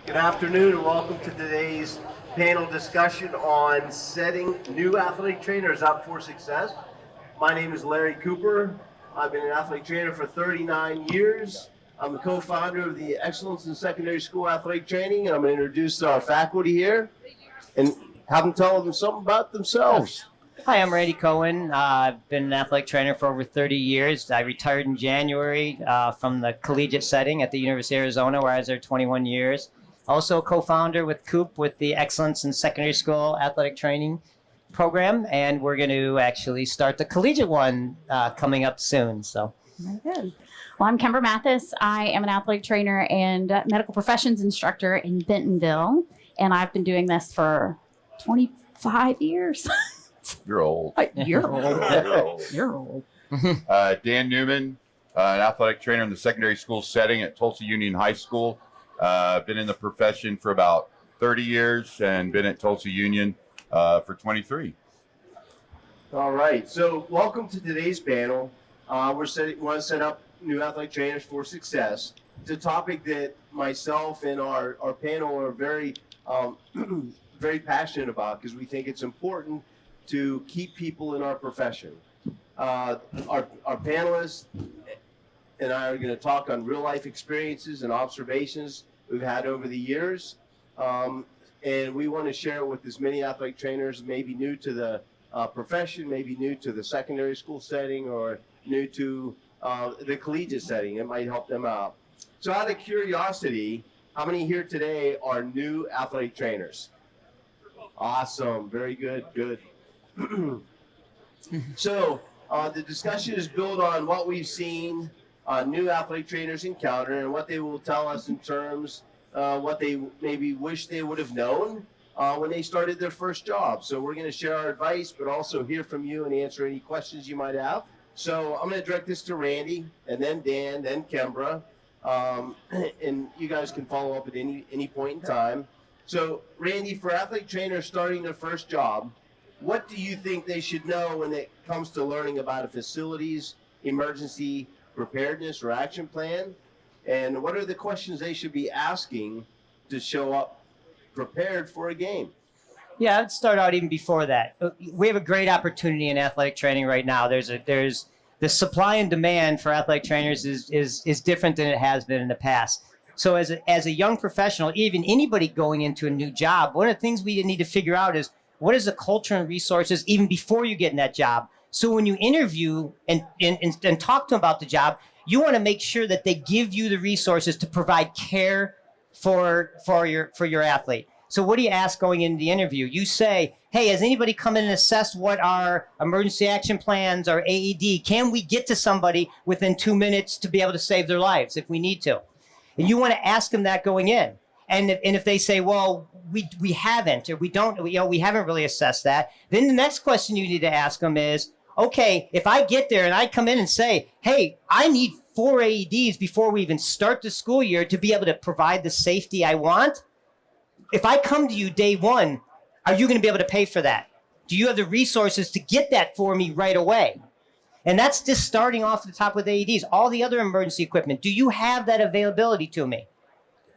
Good afternoon and welcome to today's panel discussion on setting new athletic trainers up for success. My name is Larry Cooper. I've been an athletic trainer for 39 years. I'm the co-founder of the Excellence in Secondary School Athletic Training, and I'm going to introduce our faculty here and have them tell them something about themselves. Hi, I'm Randy Cohen. I've been an athletic trainer for over 30 years. I retired in January from the collegiate setting at the University of Arizona, where I was there 21 years. Also co-founder with Coop with the Excellence in Secondary School Athletic Training program, and we're going to actually start the collegiate one coming up soon. So, very good. Well, I'm Kembra Mathis. I am an athletic trainer and medical professions instructor in Bentonville, and I've been doing this for 25 years. You're old. You're old. You're old. Dan Newman, an athletic trainer in the secondary school setting at Tulsa Union High School. Been in the profession for about 30 years and been at Tulsa Union for 23. All right, so welcome to today's panel. We want to set up new athletic trainers for success. It's a topic that myself and our panel are very, very passionate about because we think it's important to keep people in our profession. Our panelists and I are going to talk on real life experiences and observations we've had over the years. And we want to share it with as many athletic trainers, maybe new to the profession, maybe new to the secondary school setting, or new to the collegiate setting. It might help them out. So out of curiosity, how many here today are new athletic trainers? Awesome. Very good. Good. So the discussion is built on what we've seen new athletic trainers encounter and what they will tell us in terms what they maybe wish they would have known when they started their first job. So we're going to share our advice, but also hear from you and answer any questions you might have. So I'm going to direct this to Randy, and then Dan, then Kembra, and you guys can follow up at any point in time. So Randy, for athletic trainers starting their first job, what do you think they should know when it comes to learning about a facility's emergency preparedness or action plan? And what are the questions they should be asking to show up prepared for a game? yeah, I'd start out even before that. We have a great opportunity in athletic training right now. There's the supply and demand for athletic trainers is different than it has been in the past. So as a young professional, even anybody going into a new job, one of the things we need to figure out is what is the culture and resources even before you get in that job. So when you interview and talk to them about the job, you want to make sure that they give you the resources to provide care for your athlete. So what do you ask going into the interview? You say, hey, has anybody come in and assessed what our emergency action plans, our AED? Can we get to somebody within 2 minutes to be able to save their lives if we need to? And you want to ask them that going in. And if they say, well, we haven't, or we haven't really assessed that, then the next question you need to ask them is, okay, if I get there and I come in and say, hey, I need 4 AEDs before we even start the school year to be able to provide the safety I want, if I come to you day one, are you going to be able to pay for that? Do you have the resources to get that for me right away? And that's just starting off at the top with AEDs. All the other emergency equipment, do you have that availability to me?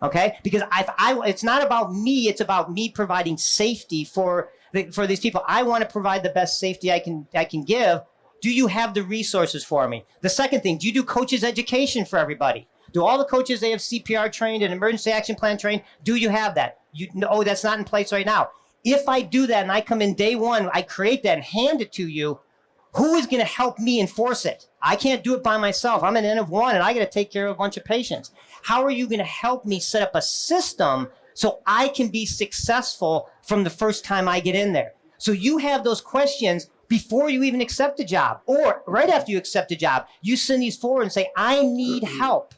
Okay, because it's not about me, it's about me providing safety for these people. I want to provide the best safety I can give. Do you have the resources for me? The second thing, do you do coaches education for everybody? Do all the coaches, they have CPR trained and emergency action plan trained? Do you have that? Oh, that's not in place right now. If I do that and I come in day one, I create that and hand it to you, who is going to help me enforce it? I can't do it by myself. I'm an N of 1 and I got to take care of a bunch of patients. How are you going to help me set up a system so I can be successful from the first time I get in there? So you have those questions before you even accept a job, or right after you accept a job. You send these forward and say, I need help.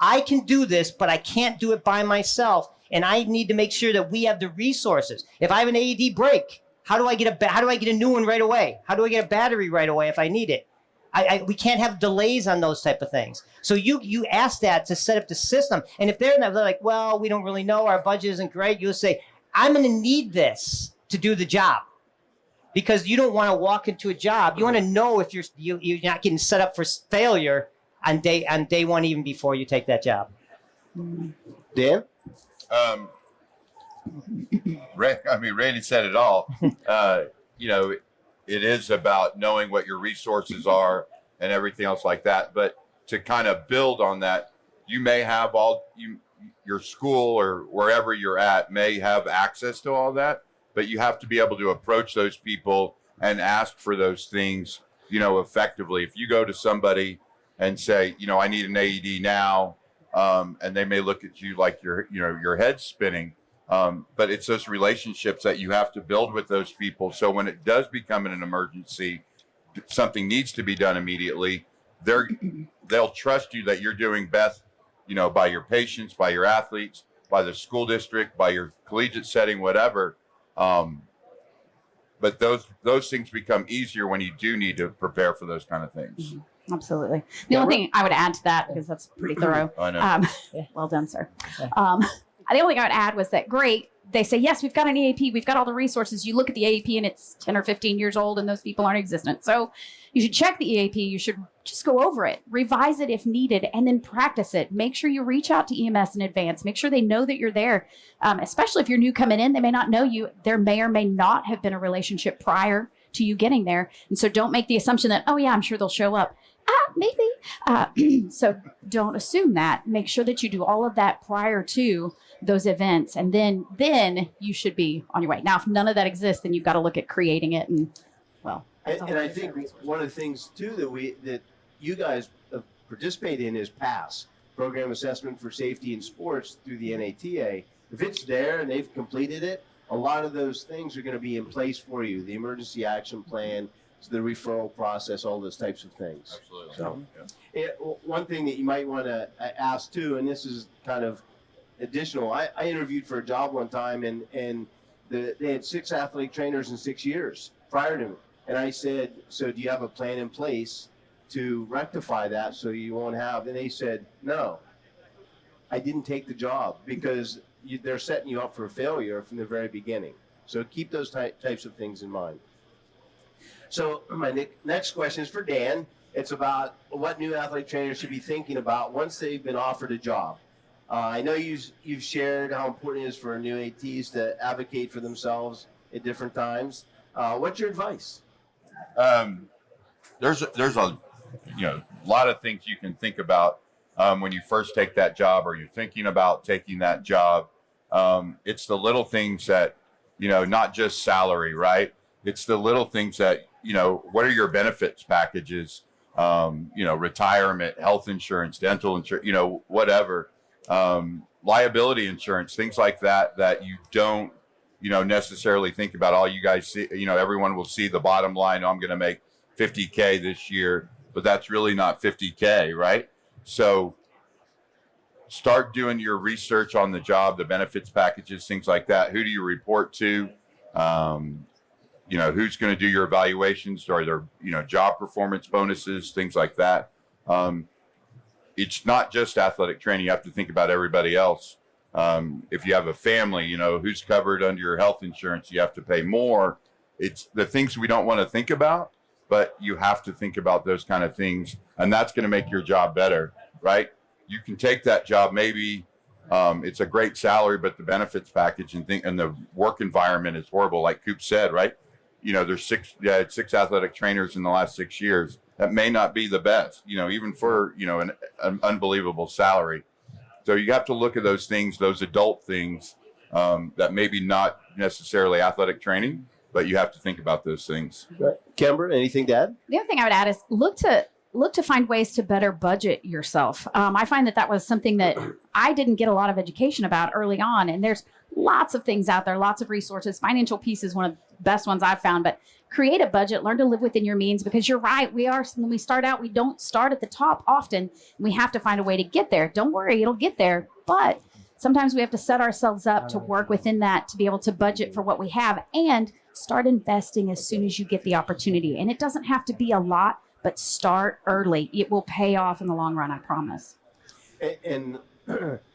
I can do this, but I can't do it by myself. And I need to make sure that we have the resources. If I have an AED break, how do I get a new one right away? How do I get a battery right away if I need it? We can't have delays on those type of things. So you ask that to set up the system. And if they're like, well, we don't really know, our budget isn't great, you'll say, I'm going to need this to do the job. Because you don't want to walk into a job. You want to know if you're not getting set up for failure on day one, even before you take that job. Dan? Randy said it all. It is about knowing what your resources are and everything else like that. But to kind of build on that, you may have your school or wherever you're at may have access to all that, but you have to be able to approach those people and ask for those things, effectively. If you go to somebody and say, I need an AED now, and they may look at you like your head's spinning. But it's those relationships that you have to build with those people. So when it does become an emergency, something needs to be done immediately. They'll trust you that you're doing best, by your patients, by your athletes, by the school district, by your collegiate setting, whatever. But those things become easier when you do need to prepare for those kind of things. Mm-hmm. Absolutely. The only thing I would add to that, because that's pretty thorough. I know. Well done, sir. The only thing I would add was that great. They say, yes, we've got an EAP. We've got all the resources. You look at the EAP and it's 10 or 15 years old and those people aren't existent. So you should check the EAP. You should just go over it, revise it if needed, and then practice it. Make sure you reach out to EMS in advance. Make sure they know that you're there, especially if you're new coming in. They may not know you. There may or may not have been a relationship prior to you getting there. And so don't make the assumption that, oh, yeah, I'm sure they'll show up. Maybe. So don't assume that. Make sure that you do all of that prior to those events, and then you should be on your way. Now, if none of that exists, then you've got to look at creating it. And I think one of the things too that you guys participate in is PASS, Program Assessment for Safety in Sports, through the NATA. If it's there and they've completed it, a lot of those things are going to be in place for you. The emergency action plan, the referral process, all those types of things. Absolutely. So, one thing that you might want to ask too, and this is kind of additional. I interviewed for a job one time, and they had 6 athletic trainers in 6 years prior to me. And I said, so do you have a plan in place to rectify that so you won't have? And they said, no, I didn't take the job because they're setting you up for failure from the very beginning. So keep those types of things in mind. So my next question is for Dan. It's about what new athletic trainers should be thinking about once they've been offered a job. I know you've shared how important it is for new ATs to advocate for themselves at different times. What's your advice? There's a lot of things you can think about when you first take that job or you're thinking about taking that job. It's the little things that, not just salary, right? It's the little things that, what are your benefits packages? Retirement, health insurance, dental insurance, whatever. Liability insurance, things like that you don't, necessarily think about. All you guys see, everyone will see the bottom line. I'm going to make $50K this year, but that's really not $50K, right? So start doing your research on the job, the benefits packages, things like that. Who do you report to? Who's going to do your evaluations? Are there, job performance bonuses, things like that? It's not just athletic training. You have to think about everybody else. If you have a family, who's covered under your health insurance, you have to pay more. It's the things we don't want to think about, but you have to think about those kind of things. And that's going to make your job better, right? You can take that job. Maybe it's a great salary, but the benefits package and the work environment is horrible. Like Coop said, right? There's 6 athletic trainers in the last 6 years. That may not be the best, even for, an unbelievable salary. So you have to look at those things, those adult things that maybe not necessarily athletic training, but you have to think about those things. Right. Kembra, anything to add? The other thing I would add is look to find ways to better budget yourself. I find that was something that I didn't get a lot of education about early on. And there's lots of things out there, lots of resources. Financial Peace is one of the best ones I've found, but create a budget, learn to live within your means, because you're right. When we start out, we don't start at the top often. We have to find a way to get there. Don't worry, it'll get there. But sometimes we have to set ourselves up to work within that, to be able to budget for what we have and start investing as soon as you get the opportunity. And it doesn't have to be a lot, but start early. It will pay off in the long run, I promise. And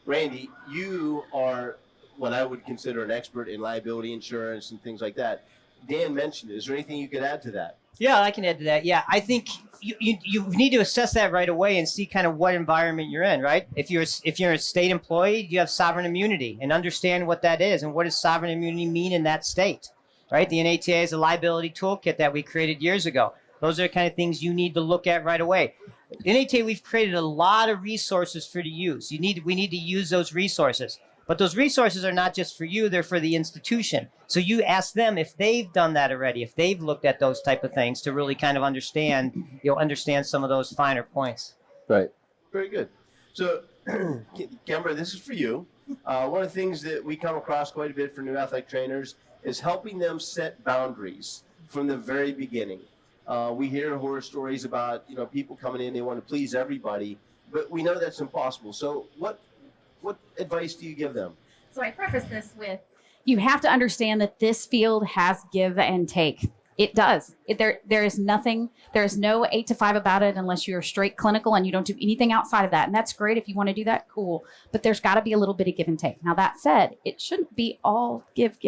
Randy, you are what I would consider an expert in liability insurance and things like that. Dan mentioned it. Is there anything you could add to that? Yeah, I can add to that. Yeah, I think you need to assess that right away and see kind of what environment you're in, right? If you're a state employee, you have sovereign immunity and understand what that is and what does sovereign immunity mean in that state, right? The NATA is a liability toolkit that we created years ago. Those are the kind of things you need to look at right away. NATA, we've created a lot of resources for you to use. We need to use those resources. But those resources are not just for you, they're for the institution. So you ask them if they've done that already, if they've looked at those type of things to really kind of understand some of those finer points. Right. Very good. So, Kembra, this is for you. One of the things that we come across quite a bit for new athletic trainers is helping them set boundaries from the very beginning. We hear horror stories about, people coming in, they want to please everybody, but we know that's impossible. So what advice do you give them? So I preface this with, you have to understand that this field has give and take. It does. There is no 8 to 5 about it unless you're straight clinical and you don't do anything outside of that. And that's great. If you want to do that, cool. But there's got to be a little bit of give and take. Now, that said, it shouldn't be all give.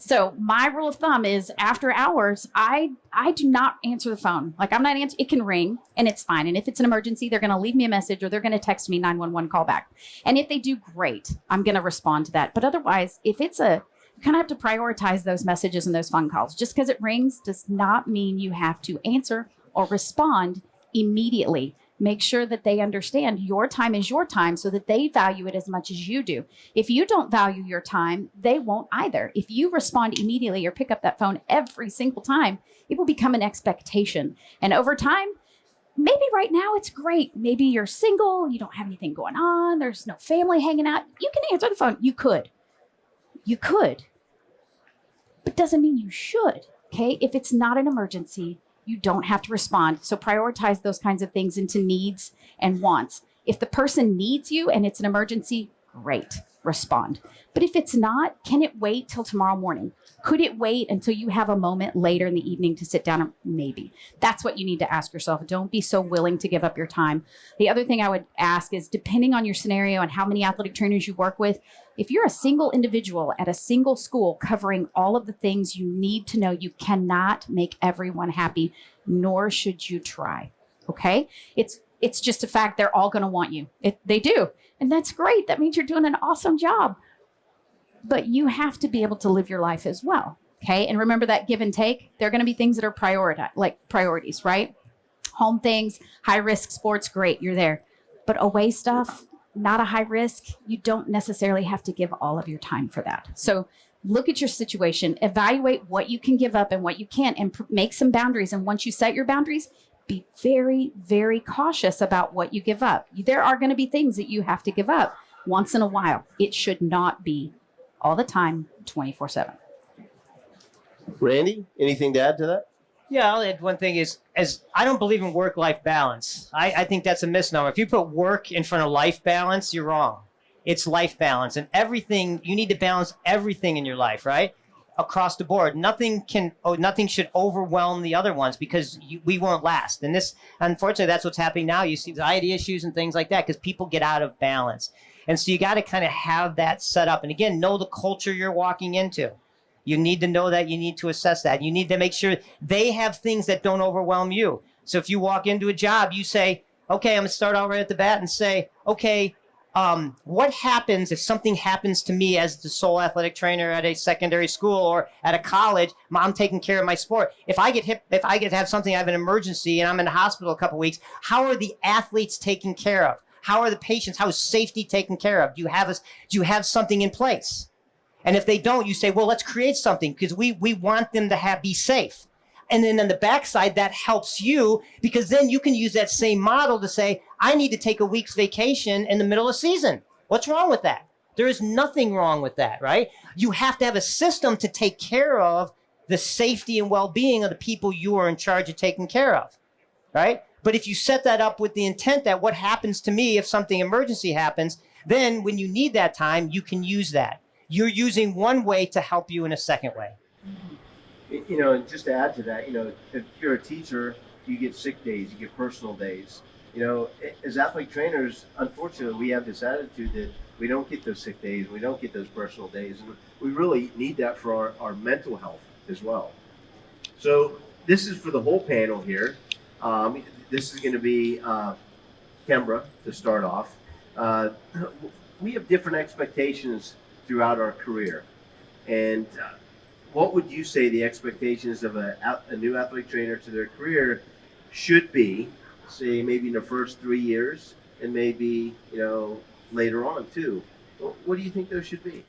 So my rule of thumb is after hours, I do not answer the phone. Like, I'm not answering. It can ring and it's fine. And if it's an emergency, they're going to leave me a message or they're going to text me 911 call back. And if they do, great, I'm going to respond to that. But otherwise, if it's you kind of have to prioritize those messages and those phone calls. Just because it rings does not mean you have to answer or respond immediately. Make sure that they understand your time is your time so that they value it as much as you do. If you don't value your time, they won't either. If you respond immediately or pick up that phone every single time, it will become an expectation. And over time, maybe right now it's great. Maybe you're single, you don't have anything going on, there's no family hanging out. You can answer the phone. You could, but doesn't mean you should. Okay. If it's not an emergency, you don't have to respond. So prioritize those kinds of things into needs and wants. If the person needs you and it's an emergency, great, respond. But if it's not, can it wait till tomorrow morning? Could it wait until you have a moment later in the evening to sit down? Maybe. That's what you need to ask yourself. Don't be so willing to give up your time. The other thing I would ask is, depending on your scenario and how many athletic trainers you work with, if you're a single individual at a single school covering all of the things you need to know, you cannot make everyone happy, nor should you try. Okay? It's just a fact. They're all going to want you. They do. And that's great. That means you're doing an awesome job. But you have to be able to live your life as well. Okay. And remember that give and take. There are going to be things that are priorities, right? Home things, high risk sports, great. You're there. But away stuff, not a high risk. You don't necessarily have to give all of your time for that. So look at your situation, evaluate what you can give up and what you can't, and make some boundaries. And once you set your boundaries, be very, very cautious about what you give up. There are going to be things that you have to give up once in a while. It should not be all the time, 24/7. Randy, anything to add to that? Yeah, I'll add one thing is, as I don't believe in work-life balance. I think that's a misnomer. If you put work in front of life balance, you're wrong. It's life balance. And everything, you need to balance everything in your life, right? Across the board. Nothing should overwhelm the other ones because we won't last. And this, unfortunately, that's what's happening now. You see anxiety issues and things like that because people get out of balance. And so you got to kind of have that set up. And again, know the culture you're walking into. You need to know that. You need to assess that. You need to make sure they have things that don't overwhelm you. So if you walk into a job, you say, okay, I'm going to start out right at the bat and say, okay, what happens if something happens to me as the sole athletic trainer at a secondary school or at a college? I'm taking care of my sport. If I get to have something, I have an emergency and I'm in the hospital a couple weeks, how are the athletes taken care of? How are the patients? How is safety taken care of? Do you have something in place? And if they don't, you say, well, let's create something because we want them to be safe. And then on the backside, that helps you because then you can use that same model to say, I need to take a week's vacation in the middle of season. What's wrong with that? There is nothing wrong with that, right? You have to have a system to take care of the safety and well-being of the people you are in charge of taking care of, right? But if you set that up with the intent that what happens to me if something emergency happens, then when you need that time, you can use that. You're using one way to help you in a second way. And just to add to that, if you're a teacher, you get sick days, you get personal days. As athletic trainers, unfortunately, we have this attitude that we don't get those sick days, we don't get those personal days. And we really need that for our mental health as well. So this is for the whole panel here. This is going to be Kembra to start off. We have different expectations throughout our career. And what would you say the expectations of a new athletic trainer to their career should be, say maybe in the first 3 years and maybe, later on too? What do you think those should be?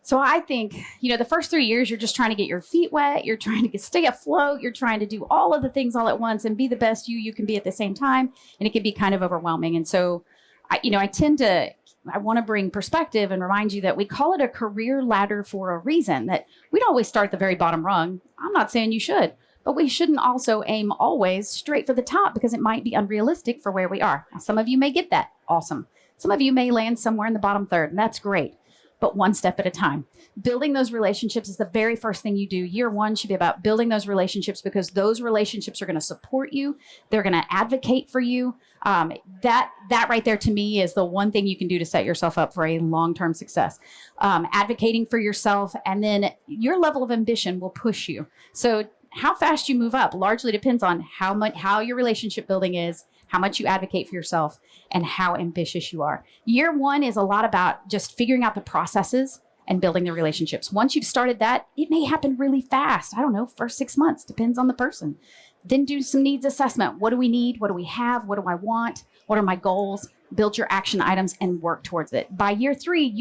So I think, the first 3 years, you're just trying to get your feet wet. You're trying to stay afloat. You're trying to do all of the things all at once and be the best you can be at the same time. And it can be kind of overwhelming. And so, I want to bring perspective and remind you that we call it a career ladder for a reason, that we don't always start at the very bottom rung. I'm not saying you should, but we shouldn't also aim always straight for the top because it might be unrealistic for where we are. Now, some of you may get that. Awesome. Some of you may land somewhere in the bottom third, and that's great. But one step at a time. Building those relationships is the very first thing you do. Year one should be about building those relationships because those relationships are going to support you. They're going to advocate for you. That right there to me is the one thing you can do to set yourself up for a long-term success. Advocating for yourself, and then your level of ambition will push you. So how fast you move up largely depends on how your relationship building is, how much you advocate for yourself, and how ambitious you are. Year one is a lot about just figuring out the processes and building the relationships. Once you've started that, it may happen really fast. I don't know, first 6 months, depends on the person. Then do some needs assessment. What do we need? What do we have? What do I want? What are my goals? Build your action items and work towards it. By year 3,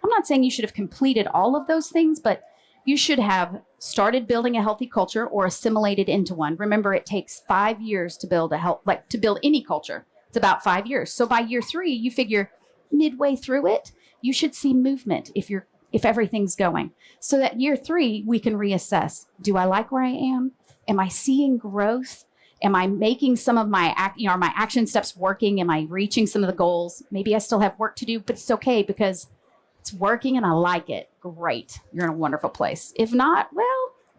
I'm not saying you should have completed all of those things, but you should have started building a healthy culture or assimilated into one. Remember, it takes 5 years to build to build any culture. It's about 5 years. So by year 3, you figure midway through it, you should see movement if everything's going. So that year 3, we can reassess. Do I like where I am? Am I seeing growth? Am I making some of my are my action steps working? Am I reaching some of the goals? Maybe I still have work to do, but it's okay because it's working and I like it. Great. You're in a wonderful place. If not, well,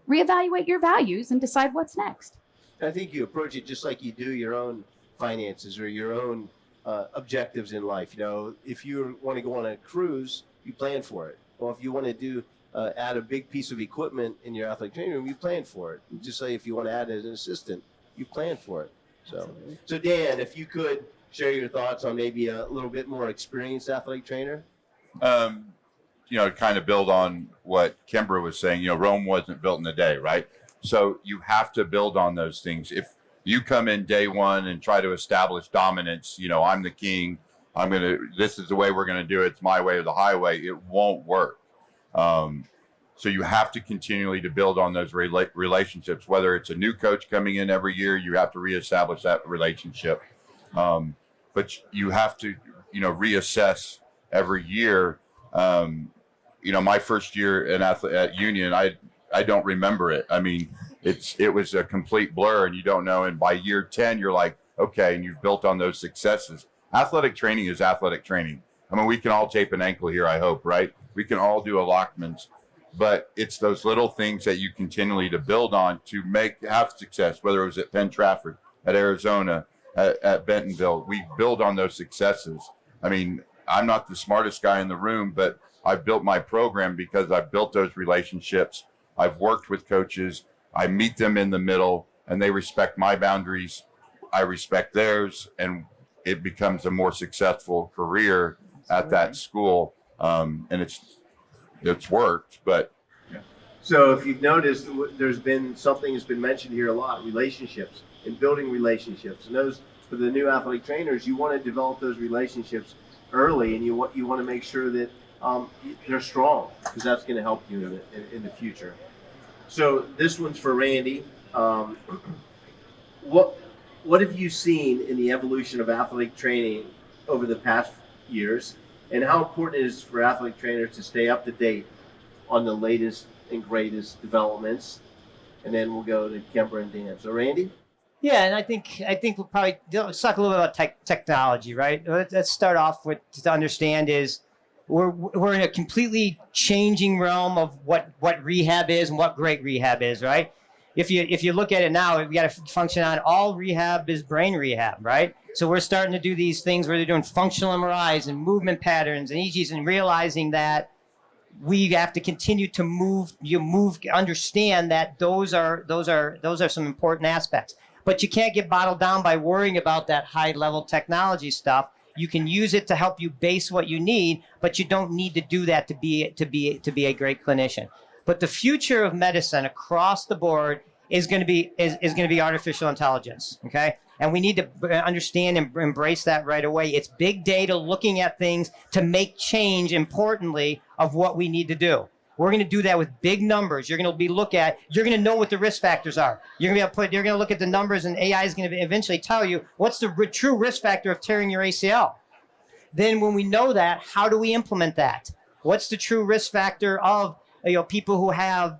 reevaluate your values and decide what's next. I think you approach it just like you do your own finances or your own objectives in life. If you want to go on a cruise, you plan for it. Well, if you want to do add a big piece of equipment in your athletic training room, you plan for it. And just say if you want to add an assistant, you plan for it. So Dan, if you could share your thoughts on maybe a little bit more experienced athletic trainer. Kind of build on what Kembra was saying, Rome wasn't built in a day, right? So you have to build on those things. If you come in day one and try to establish dominance, I'm the king, this is the way we're going to do it, it's my way or the highway, it won't work. So you have to continually to build on those relationships, whether it's a new coach coming in every year, you have to reestablish that relationship. But you have to, reassess every year. My first year at Union, I don't remember it. I mean, it was a complete blur and you don't know. And by year 10, you're like, okay, and you've built on those successes. Athletic training is athletic training. I mean, we can all tape an ankle here, I hope, right? We can all do a Lockman's, but it's those little things that you continually to build on to have success, whether it was at Penn Trafford, at Arizona, at Bentonville. We build on those successes. I mean, I'm not the smartest guy in the room, but I've built my program because I've built those relationships. I've worked with coaches. I meet them in the middle and they respect my boundaries. I respect theirs, and it becomes a more successful career at that school. And it's worked, but. Yeah. So if you've noticed, there's been something that's been mentioned here a lot, relationships and building relationships. And those, for the new athletic trainers, you want to develop those relationships early, and you want to make sure that they're strong, because that's going to help you in the future. So this one's for Randy. What have you seen in the evolution of athletic training over the past years, and how important it is for athletic trainers to stay up to date on the latest and greatest developments? And then we'll go to Kembra and Dan. So Randy? Yeah, and I think we'll probably let's talk a little bit about technology, right? Let's start off with to understand is we're in a completely changing realm of what rehab is and what great rehab is, right? If you look at it now, we got to function on all rehab is brain rehab, right? So we're starting to do these things where they're doing functional MRIs and movement patterns and EEGs and realizing that we have to continue to understand that those are some important aspects. But you can't get bottled down by worrying about that high level technology stuff. You can use it to help you base what you need, but you don't need to do that to be a great clinician. But the future of medicine across the board is going to be artificial intelligence. Okay. And we need to understand and embrace that right away. It's big data looking at things to make change, importantly, of what we need to do. We're going to do that with big numbers. You're going to you're going to know what the risk factors are. You're going to look at the numbers, and AI is going to eventually tell you what's the true risk factor of tearing your ACL. Then when we know that, how do we implement that? What's the true risk factor of people who have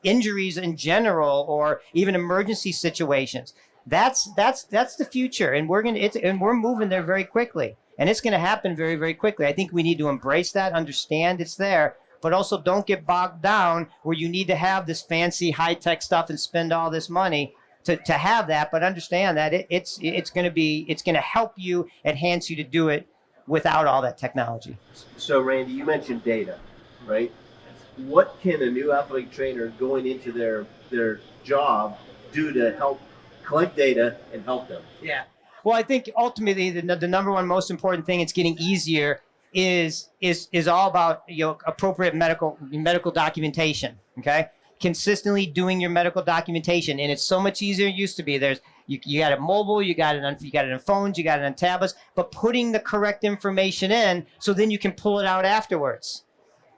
injuries in general, or even emergency situations? That's the future, and we're moving there very quickly, and it's going to happen very, very quickly. I think we need to embrace that, understand it's there, but also don't get bogged down where you need to have this fancy high-tech stuff and spend all this money to have that. But understand that it's going to help you, enhance you to do it without all that technology. So Randy, you mentioned data, right? What can a new athletic trainer going into their job do to help collect data and help them? Yeah. Well, I think ultimately the number one most important thing, it's getting easier, is all about appropriate medical documentation. Okay, consistently doing your medical documentation, and it's so much easier than it used to be. You got it mobile, you got it on phones, you got it on tablets, but putting the correct information in so then you can pull it out afterwards.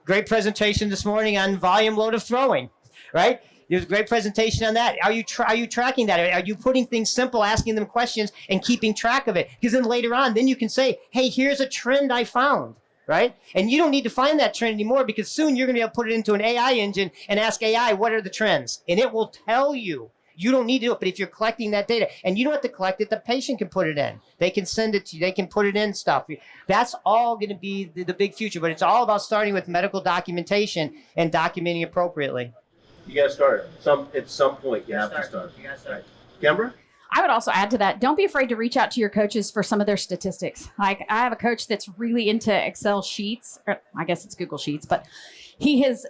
Great presentation this morning on volume load of throwing, right? There's a great presentation on that. Are you tracking that? Are you putting things simple, asking them questions, and keeping track of it? Because then later on, then you can say, hey, here's a trend I found, right? And you don't need to find that trend anymore, because soon you're going to be able to put it into an AI engine and ask AI, what are the trends? And it will tell you. You don't need to do it, but if you're collecting that data, and you don't have to collect it, the patient can put it in. They can send it to you. They can put it in stuff. That's all going to be the big future, but it's all about starting with medical documentation and documenting appropriately. You got to start. At some point, you have to start. You got to start. Right. Kembra? I would also add to that, don't be afraid to reach out to your coaches for some of their statistics. Like, I have a coach that's really into Excel sheets, or I guess it's Google Sheets, but he has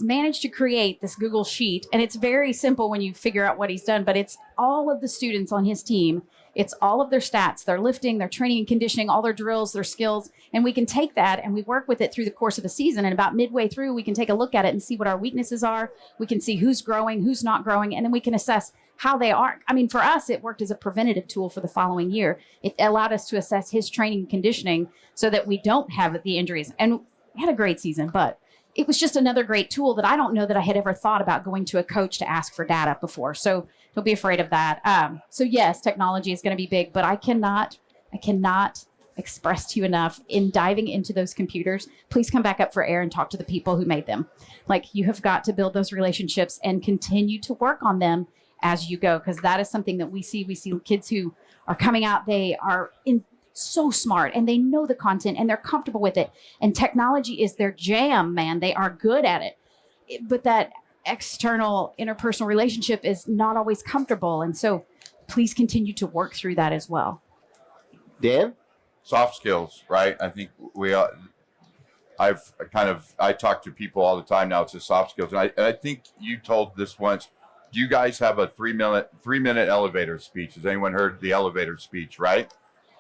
managed to create this Google Sheet, and it's very simple when you figure out what he's done, but it's all of the students on his team. It's all of their stats, their lifting, their training and conditioning, all their drills, their skills. And we can take that and we work with it through the course of a season. And about midway through, we can take a look at it and see what our weaknesses are. We can see who's growing, who's not growing, and then we can assess how they are. I mean, for us, it worked as a preventative tool for the following year. It allowed us to assess his training and conditioning so that we don't have the injuries. And we had a great season, but it was just another great tool that I don't know that I had ever thought about going to a coach to ask for data before. So don't be afraid of that. So yes, technology is going to be big, but I cannot express to you enough in diving into those computers. Please come back up for air and talk to the people who made them. Like, you have got to build those relationships and continue to work on them as you go, because that is something that we see. We see kids who are coming out, they are so smart and they know the content and they're comfortable with it. And technology is their jam, man. They are good at it. But that external interpersonal relationship is not always comfortable. And so please continue to work through that as well. Dan? Soft skills, right? I think I talk to people all the time now. It's just soft skills. And I think you told this once. Do you guys have a 3-minute elevator speech? Has anyone heard the elevator speech, right?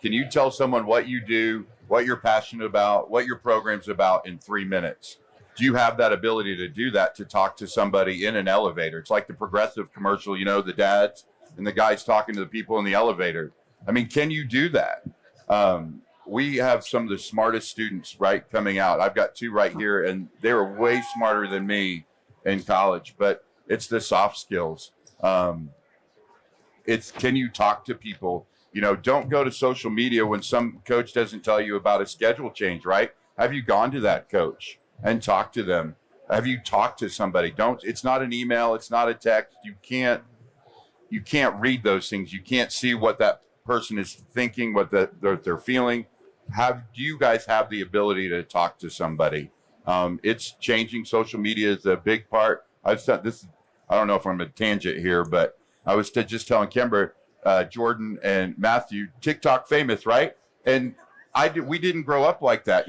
Can you tell someone what you do, what you're passionate about, what your program's about in 3 minutes? Do you have that ability to do that, to talk to somebody in an elevator? It's like the Progressive commercial, the dads and the guys talking to the people in the elevator. I mean, can you do that? We have some of the smartest students, right, coming out. I've got 2 right here, and they were way smarter than me in college, but it's the soft skills. It's, can you talk to people? Don't go to social media when some coach doesn't tell you about a schedule change, right? Have you gone to that coach and talked to them? Have you talked to somebody? It's not an email. It's not a text. You can't read those things. You can't see what that person is thinking, what they're feeling. Do you guys have the ability to talk to somebody? It's changing. Social media is a big part. I don't know if I'm a tangent here, but I was just telling Kembra, Jordan and Matthew, TikTok famous, right? And we didn't grow up like that.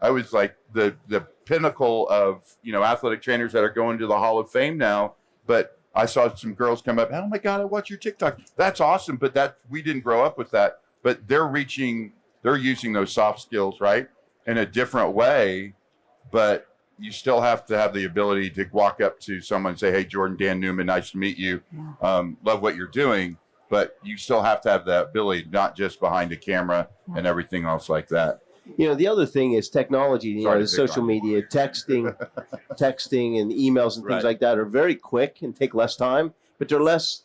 I was like the pinnacle of, athletic trainers that are going to the Hall of Fame now. But I saw some girls come up, oh my God, I watch your TikTok. That's awesome. But we didn't grow up with that. But they're using those soft skills, right, in a different way. But you still have to have the ability to walk up to someone and say, hey, Jordan, Dan Newman, nice to meet you. Love what you're doing. But you still have to have that ability, not just behind a camera and everything else like that. The other thing is technology, the social media, texting and emails and things like that are very quick and take less time, but they're less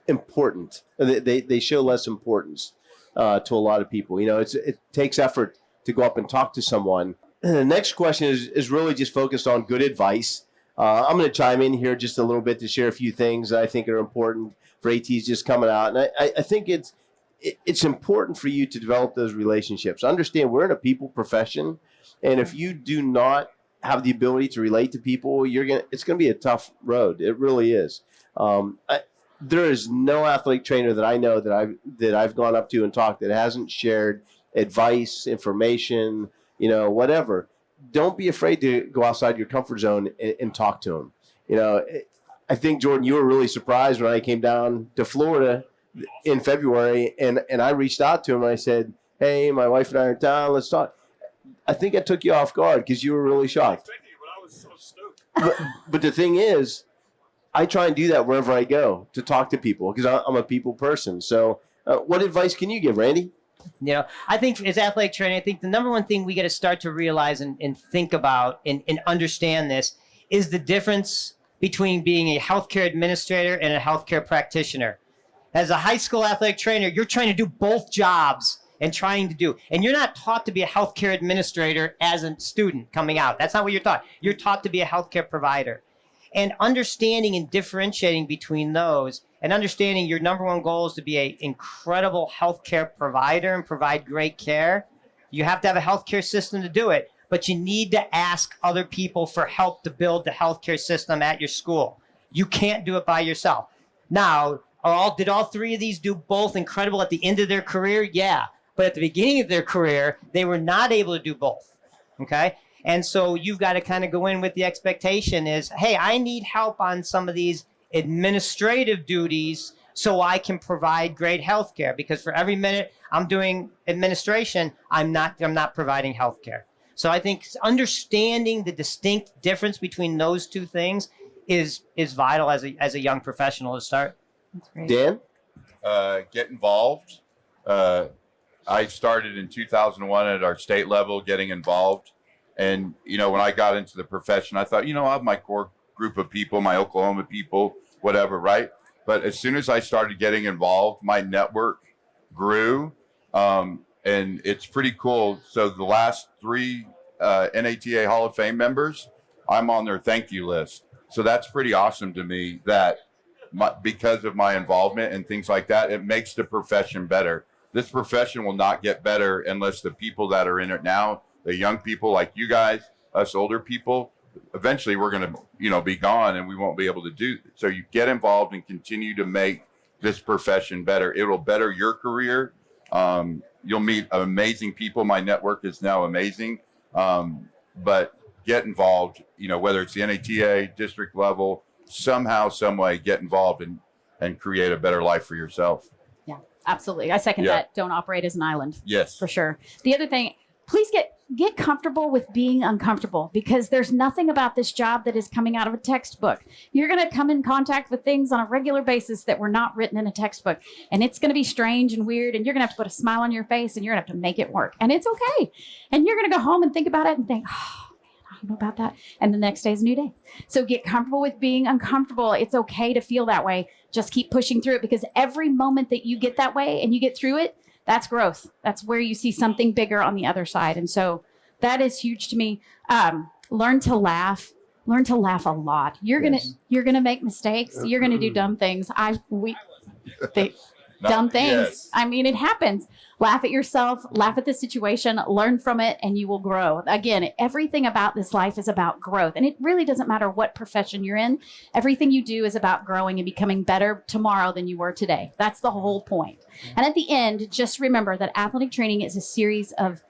important. They show less importance to a lot of people. It takes effort to go up and talk to someone. And the next question is really just focused on good advice. I'm going to chime in here just a little bit to share a few things that I think are important for ATs just coming out. And I think it's important for you to develop those relationships. Understand we're in a people profession, and if you do not have the ability to relate to people, it's going to be a tough road. It really is. There is no athletic trainer that I know that I've gone up to and talked that hasn't shared advice, information, whatever. Don't be afraid to go outside your comfort zone and talk to them. I think, Jordan, you were really surprised when I came down to Florida in February and I reached out to him and I said, hey, my wife and I are in town, let's talk. I think I took you off guard because you were really shocked. I was so stoked. But the thing is, I try and do that wherever I go to talk to people because I'm a people person. So what advice can you give, Randy? I think as athletic training, I think the number one thing we got to start to realize and think about and understand this is the difference between being a healthcare administrator and a healthcare practitioner. As a high school athletic trainer, you're trying to do both jobs and you're not taught to be a healthcare administrator as a student coming out. That's not what you're taught. You're taught to be a healthcare provider. And understanding and differentiating between those and understanding your number one goal is to be an incredible healthcare provider and provide great care. You have to have a healthcare system to do it, but you need to ask other people for help to build the healthcare system at your school. You can't do it by yourself. Now, did all three of these do both incredible at the end of their career? Yeah. But at the beginning of their career, they were not able to do both. Okay? And so you've got to kind of go in with the expectation is, hey, I need help on some of these administrative duties so I can provide great health care. Because for every minute I'm doing administration, I'm not providing health care. So I think understanding the distinct difference between those two things is vital as a young professional to start. That's great. Dan? Get involved. I started in 2001 at our state level getting involved. And, when I got into the profession, I thought, I have my core group of people, my Oklahoma people, whatever, right? But as soon as I started getting involved, my network grew. And it's pretty cool. So the last three NATA Hall of Fame members, I'm on their thank you list. So that's pretty awesome to me that because of my involvement and things like that, it makes the profession better. This profession will not get better unless the people that are in it now, the young people like you guys, us older people, eventually we're going to, be gone and we won't be able to do. So you get involved and continue to make this profession better. It will better your career. You'll meet amazing people. My network is now amazing. But get involved, whether it's the NATA, district level, somehow, some way, get involved and create a better life for yourself. Yeah, absolutely. I second that. Don't operate as an island. Yes. For sure. The other thing, please get comfortable with being uncomfortable because there's nothing about this job that is coming out of a textbook. You're going to come in contact with things on a regular basis that were not written in a textbook. And it's going to be strange and weird. And you're going to have to put a smile on your face and you're going to have to make it work. And it's okay. And you're going to go home and think about it and think, oh, man, I don't know about that. And the next day is a new day. So get comfortable with being uncomfortable. It's okay to feel that way. Just keep pushing through it because every moment that you get that way and you get through it, that's growth. That's where you see something bigger on the other side. And so that is huge to me. Learn to laugh. Learn to laugh a lot. You're gonna make mistakes. You're gonna do dumb things. Dumb things. Yes. I mean, it happens. Laugh at yourself. Laugh at the situation. Learn from it, and you will grow. Again, everything about this life is about growth, and it really doesn't matter what profession you're in. Everything you do is about growing and becoming better tomorrow than you were today. That's the whole point. And at the end, just remember that athletic training is a series of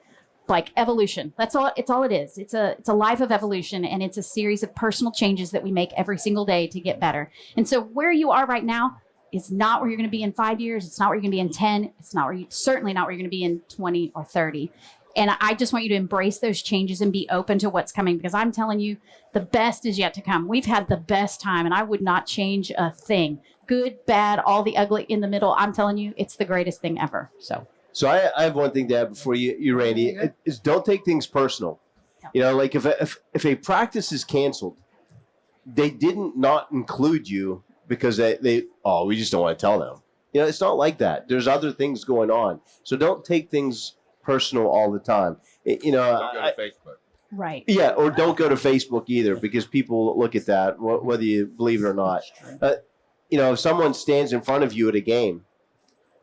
like evolution. That's all. It's all it is. It's a life of evolution, and it's a series of personal changes that we make every single day to get better. And so where you are right now is not where you're going to be in 5 years. It's not where you're going to be in 10. It's not certainly not where you're going to be in 20 or 30. And I just want you to embrace those changes and be open to what's coming, because I'm telling you, the best is yet to come. We've had the best time, and I would not change a thing. Good, bad, all the ugly in the middle. I'm telling you, it's the greatest thing ever. So I have one thing to add before you Randy, is don't take things personal. You know, like if a practice is canceled, they didn't not include you because we just don't want to tell them. You know, it's not like that. There's other things going on. So don't take things personal all the time. Don't go to Facebook. Right. Yeah, or don't go to Facebook either, because people look at that, whether you believe it or not. You know, if someone stands in front of you at a game,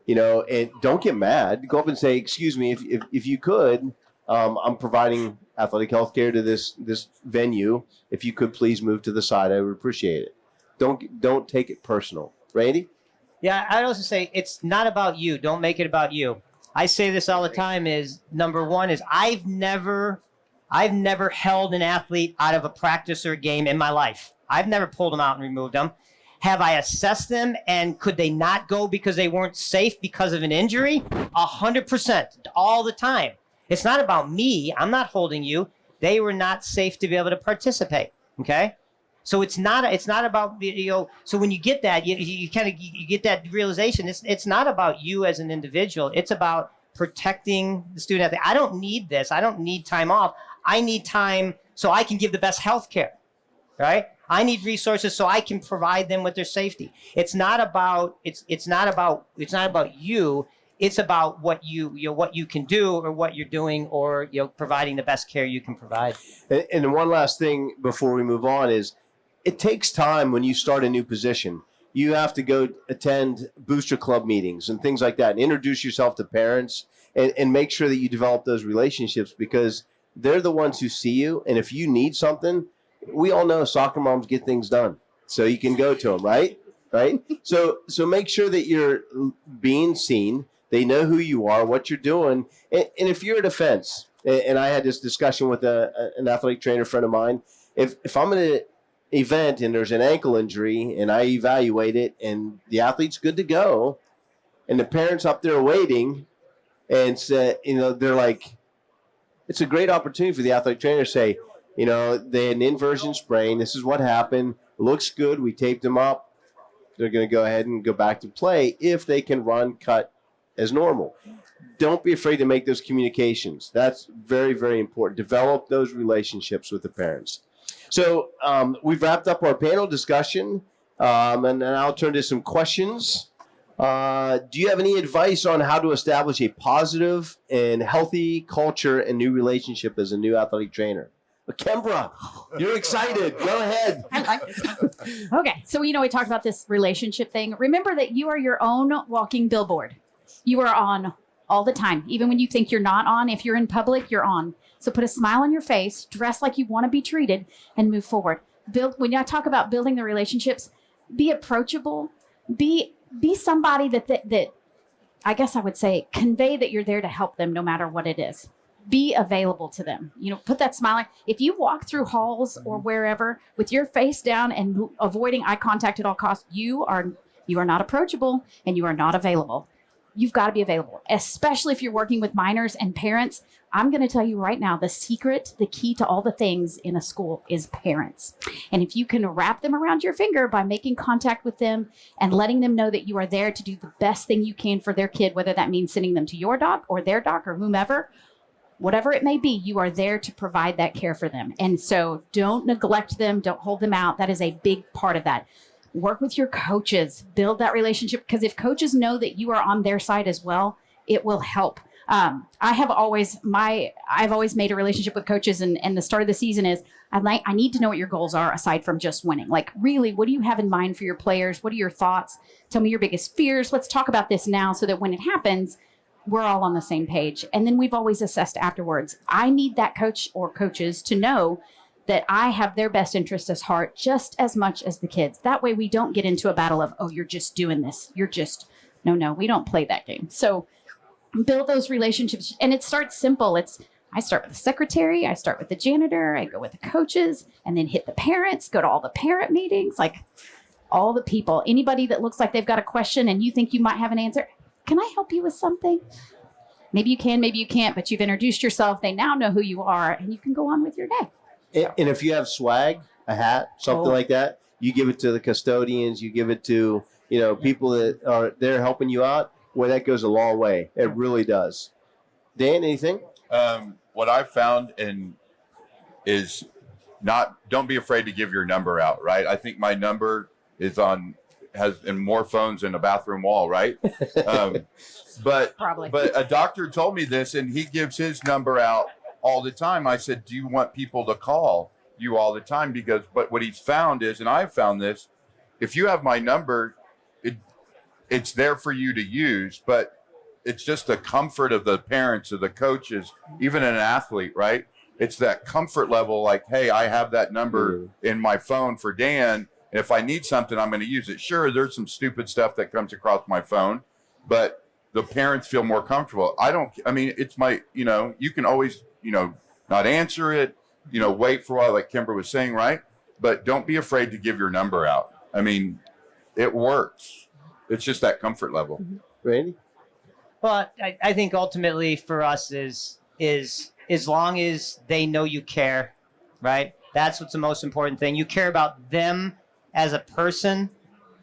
you know, and don't get mad. Go up and say, "Excuse me, if you could, I'm providing athletic health care to this venue. If you could please move to the side, I would appreciate it." Don't take it personal. Randy? Yeah, I'd also say it's not about you. Don't make it about you. I say this all the time is, number one is I've never held an athlete out of a practice or a game in my life. I've never pulled them out and removed them. Have I assessed them, and could they not go because they weren't safe because of an injury? 100%, all the time. It's not about me. I'm not holding you. They were not safe to be able to participate. Okay? So it's not about, you know, so when you get that, you get that realization. It's not about you as an individual. It's about protecting the student athlete. I don't need this. I don't need time off. I need time so I can give the best health care, right? I need resources so I can provide them with their safety. It's not about you. It's about what you can do, or what you're doing, or providing the best care you can provide. And one last thing before we move on is, it takes time when you start a new position. You have to go attend booster club meetings and things like that, and introduce yourself to parents, and make sure that you develop those relationships, because they're the ones who see you. And if you need something, we all know soccer moms get things done, so you can go to them, right? So make sure that you're being seen. They know who you are, what you're doing. And if you're at a fence, and I had this discussion with an athletic trainer friend of mine, if I'm at an event and there's an ankle injury and I evaluate it and the athlete's good to go, and the parents up there waiting, and say, they're like, it's a great opportunity for the athletic trainer to say, they had an inversion sprain. This is what happened. It looks good. We taped them up. They're going to go ahead and go back to play if they can run, cut as normal. Don't be afraid to make those communications. That's very, very important. Develop those relationships with the parents. So we've wrapped up our panel discussion, and I'll turn to some questions. Do you have any advice on how to establish a positive and healthy culture and new relationship as a new athletic trainer? Kembra, you're excited. Go ahead. I like this. Okay, so we talked about this relationship thing. Remember that you are your own walking billboard. You are on all the time. Even when you think you're not on, if you're in public, you're on. So put a smile on your face, dress like you want to be treated, and move forward. When I talk about building the relationships, be approachable. Be somebody that I guess I would say convey that you're there to help them no matter what it is. Be available to them. Put that smile on. If you walk through halls or wherever with your face down and avoiding eye contact at all costs, you are not approachable and you are not available. You've got to be available, especially if you're working with minors and parents. I'm going to tell you right now, the key to all the things in a school is parents. And if you can wrap them around your finger by making contact with them and letting them know that you are there to do the best thing you can for their kid, whether that means sending them to your doc or their doc or whomever, whatever it may be, you are there to provide that care for them. And so don't neglect them. Don't hold them out. That is a big part of that. Work with your coaches, build that relationship, because if coaches know that you are on their side as well, it will help. I've always made a relationship with coaches, and the start of the season is I need to know what your goals are aside from just winning. Like, really, what do you have in mind for your players? What are your thoughts? Tell me your biggest fears. Let's talk about this now so that when it happens, we're all on the same page. And then we've always assessed afterwards. I need that coach or coaches to know that I have their best interest at heart just as much as the kids. That way we don't get into a battle of, oh, you're just doing this. No, we don't play that game. So build those relationships. And it starts simple. It's, I start with the secretary, I start with the janitor, I go with the coaches, and then hit the parents, go to all the parent meetings, like all the people. Anybody that looks like they've got a question and you think you might have an answer, can I help you with something? Maybe you can, maybe you can't, but you've introduced yourself. They now know who you are, and you can go on with your day. And if you have swag, a hat, something like that, you give it to the custodians, you give it to, people that are there helping you out. Well, that goes a long way. It really does. Dan, anything? What I've found is don't be afraid to give your number out, right? I think my number has in more phones than a bathroom wall, right? But a doctor told me this, and he gives his number out all the time. I said, do you want people to call you all the time? But what he's found is, and I've found this, if you have my number, it's there for you to use, but it's just the comfort of the parents, of the coaches, even an athlete, right? It's that comfort level, like, hey, I have that number in my phone for Dan. And if I need something, I'm going to use it. Sure, there's some stupid stuff that comes across my phone, but the parents feel more comfortable. It's you can always, not answer it, wait for a while, like Kembra was saying, right? But don't be afraid to give your number out. It works. It's just that comfort level. Randy? Well, I think ultimately for us is as long as they know you care, right? That's what's the most important thing. You care about them as a person.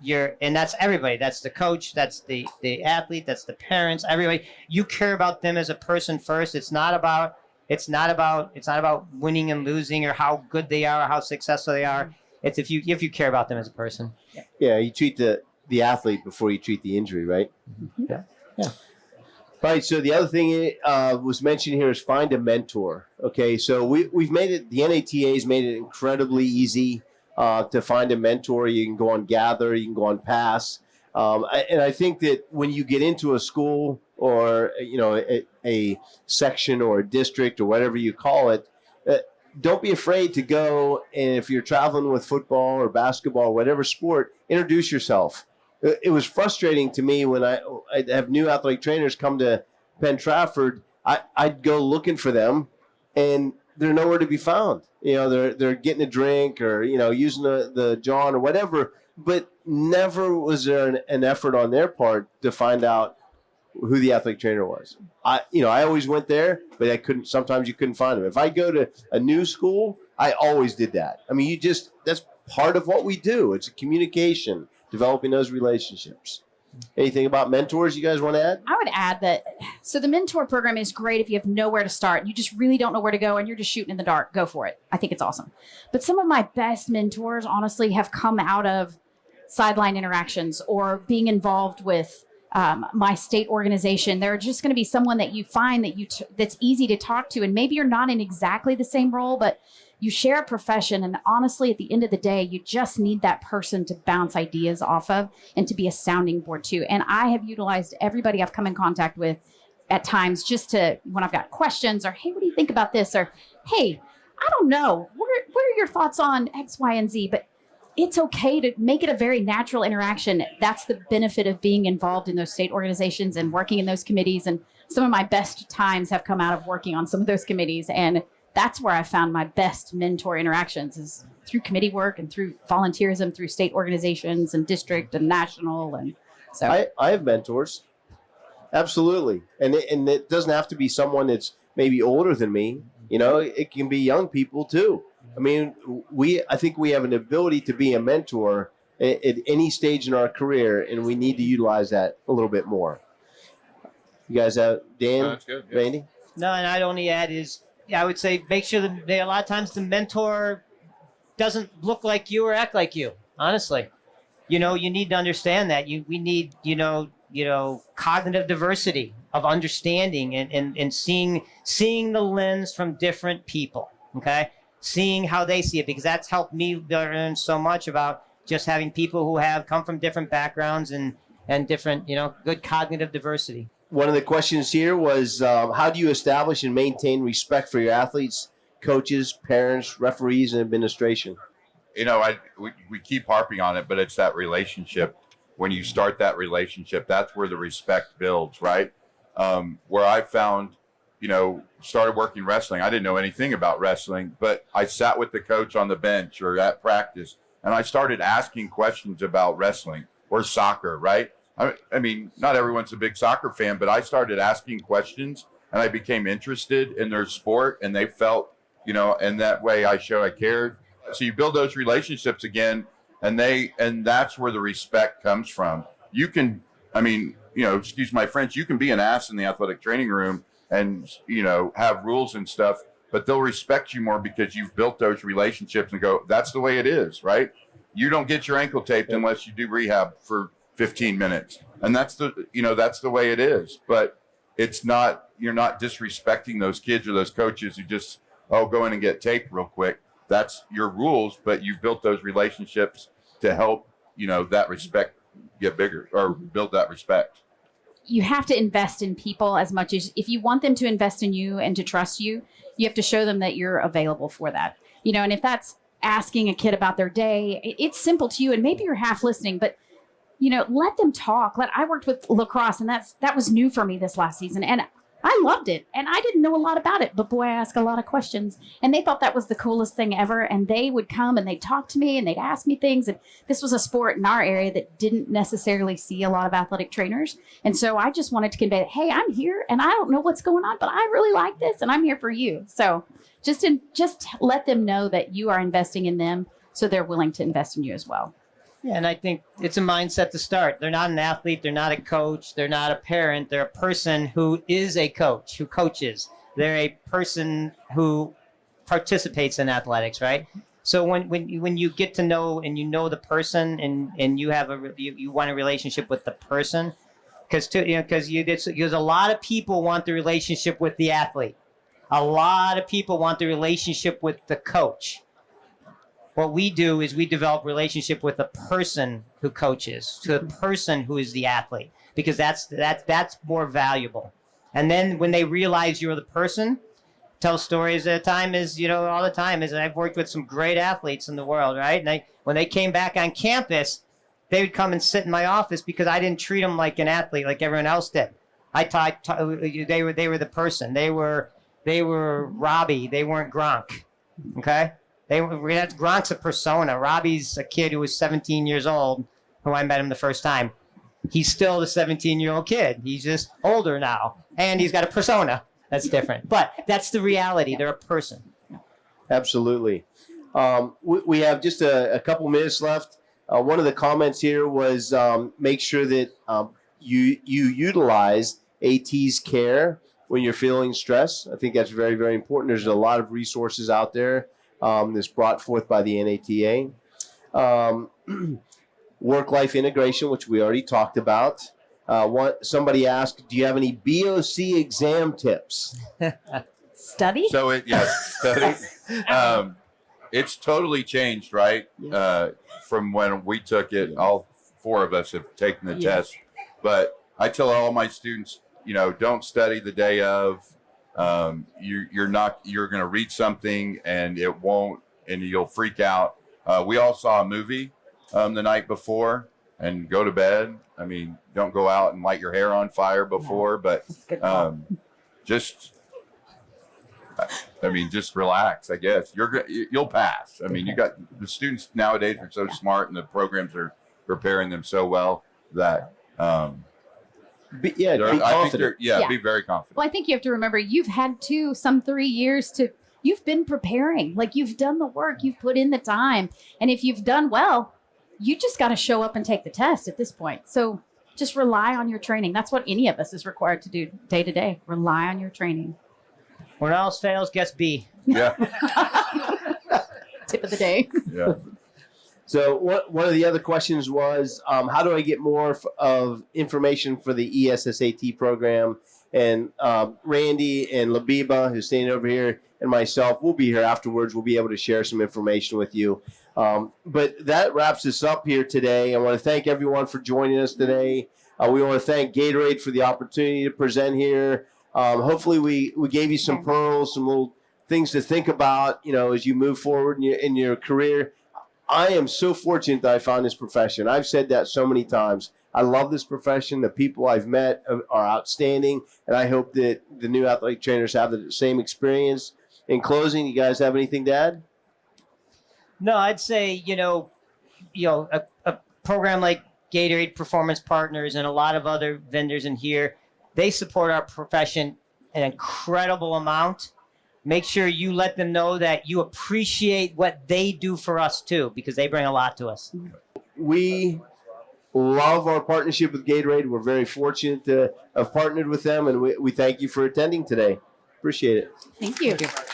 And that's everybody. That's the coach. That's the athlete. That's the parents. Everybody. You care about them as a person first. It's not about winning and losing or how good they are or how successful they are. It's if you care about them as a person. Yeah, you treat the athlete before you treat the injury, right? Yeah. Right. So the other thing was mentioned here is find a mentor. Okay. So we've made it. The NATA has made it incredibly easy to find a mentor. You can go on Gather. You can go on Pass. And I think that when you get into a school or a section or a district or whatever you call it, don't be afraid to go. And if you're traveling with football or basketball or whatever sport, introduce yourself. It was frustrating to me when I'd have new athletic trainers come to Penn Trafford. I'd go looking for them, and they're nowhere to be found. They're getting a drink or using the John or whatever. But never was there an effort on their part to find out who the athletic trainer was. I always went there, but sometimes you couldn't find them. If I go to a new school, I always did that. That's part of what we do. It's a communication. Developing those relationships. Anything about mentors you guys want to add? I would add that, so the mentor program is great if you have nowhere to start. You just really don't know where to go and you're just shooting in the dark. Go for it. I think it's awesome. But some of my best mentors, honestly, have come out of sideline interactions or being involved with my state organization. They're just going to be someone that you find that's easy to talk to. And maybe you're not in exactly the same role, but you share a profession, and honestly, at the end of the day, you just need that person to bounce ideas off of and to be a sounding board too. And I have utilized everybody I've come in contact with at times just to, when I've got questions or, hey, what do you think about this? Or, hey, I don't know. What are your thoughts on X, Y, and Z? But it's okay to make it a very natural interaction. That's the benefit of being involved in those state organizations and working in those committees. And some of my best times have come out of working on some of those committees. And that's where I found my best mentor interactions is through committee work and through volunteerism, through state organizations and district and national. And so I have mentors. Absolutely. And it doesn't have to be someone that's maybe older than me. It can be young people too. I think we have an ability to be a mentor at any stage in our career, and we need to utilize that a little bit more. You guys have Dan, that's good. Yeah. Randy? No, and I'd only add is, I would say make sure that a lot of times the mentor doesn't look like you or act like you. Honestly, you need to understand that we need, cognitive diversity of understanding and seeing the lens from different people. Okay, seeing how they see it, because that's helped me learn so much about just having people who have come from different backgrounds and different, good cognitive diversity. One of the questions here was, how do you establish and maintain respect for your athletes, coaches, parents, referees, and administration? We keep harping on it, but it's that relationship. When you start that relationship, that's where the respect builds, right? Where I found started working wrestling. I didn't know anything about wrestling, but I sat with the coach on the bench or at practice, and I started asking questions about wrestling or soccer, right? I mean, not everyone's a big soccer fan, but I started asking questions, and I became interested in their sport, and they felt, and that way I showed I cared. So you build those relationships again, and that's where the respect comes from. You can, excuse my French, you can be an ass in the athletic training room and, have rules and stuff, but they'll respect you more because you've built those relationships and go, that's the way it is, right? You don't get your ankle taped unless you do rehab for 15 minutes. And that's the way it is. But it's not, you're not disrespecting those kids or those coaches who just, go in and get taped real quick. That's your rules, but you've built those relationships to help, that respect get bigger or build that respect. You have to invest in people as much as if you want them to invest in you and to trust you, you have to show them that you're available for that. And if that's asking a kid about their day, it's simple to you and maybe you're half listening, but let them talk. I worked with lacrosse and that was new for me this last season. And I loved it. And I didn't know a lot about it, but boy, I asked a lot of questions and they thought that was the coolest thing ever. And they would come and they'd talk to me and they'd ask me things. And this was a sport in our area that didn't necessarily see a lot of athletic trainers. And so I just wanted to convey that, hey, I'm here and I don't know what's going on, but I really like this and I'm here for you. So just let them know that you are investing in them so they're willing to invest in you as well. Yeah, and I think it's a mindset to start. They're not an athlete. They're not a coach. They're not a parent. They're a person who is a coach, who coaches. They're a person who participates in athletics, right? So when you get to know and the person and you have you want a relationship with the person, because a lot of people want the relationship with the athlete. A lot of people want the relationship with the coach. What we do is we develop relationship with the person who coaches, to the person who is the athlete, because that's more valuable. And then when they realize you're the person, tell stories all the time is I've worked with some great athletes in the world, right? And when they came back on campus, they would come and sit in my office because I didn't treat them like an athlete like everyone else did. They were the person. They were Robbie. They weren't Gronk. Okay. Gronk's a persona. Robbie's a kid who was 17 years old, who I met him the first time. He's still the 17-year-old kid. He's just older now, and he's got a persona that's different. But that's the reality. They're a person. Absolutely. We have just a couple minutes left. One of the comments here was make sure that you utilize AT's care when you're feeling stress. I think that's very, very important. There's a lot of resources out there that's brought forth by the NATA. Work-life integration, which we already talked about. Somebody asked, do you have any BOC exam tips? Study? So study. It's totally changed, right? Yes. From when we took it, all four of us have taken the test. But I tell all my students, don't study the day of. You're going to read something and you'll freak out. We all saw a movie the night before and go to bed. I mean, don't go out and light your hair on fire before, but just relax, I guess. You'll pass. I mean, you got the students nowadays are so smart and the programs are preparing them so well that be confident. Be very confident. Well, I think you have to remember you've had 3 years you've been preparing. Like you've done the work, you've put in the time. And if you've done well, you just got to show up and take the test at this point. So just rely on your training. That's what any of us is required to do day to day. Rely on your training. When all else fails, guess B. Yeah. Tip of the day. Yeah. So one of the other questions was, how do I get more of information for the ESSAT program? And Randy and Labiba, who's standing over here, and myself, we'll be here afterwards. We'll be able to share some information with you. But that wraps us up here today. I want to thank everyone for joining us today. We want to thank Gatorade for the opportunity to present here. Hopefully we gave you some pearls, some little things to think about, as you move forward in your career. I am so fortunate that I found this profession. I've said that so many times. I love this profession. The people I've met are outstanding, and I hope that the new athletic trainers have the same experience. In closing, you guys have anything to add? No, I'd say, a program like Gatorade Performance Partners and a lot of other vendors in here, they support our profession an incredible amount. Make sure you let them know that you appreciate what they do for us too, because they bring a lot to us. We love our partnership with Gatorade. We're very fortunate to have partnered with them, and we thank you for attending today. Appreciate it. Thank you. Thank you.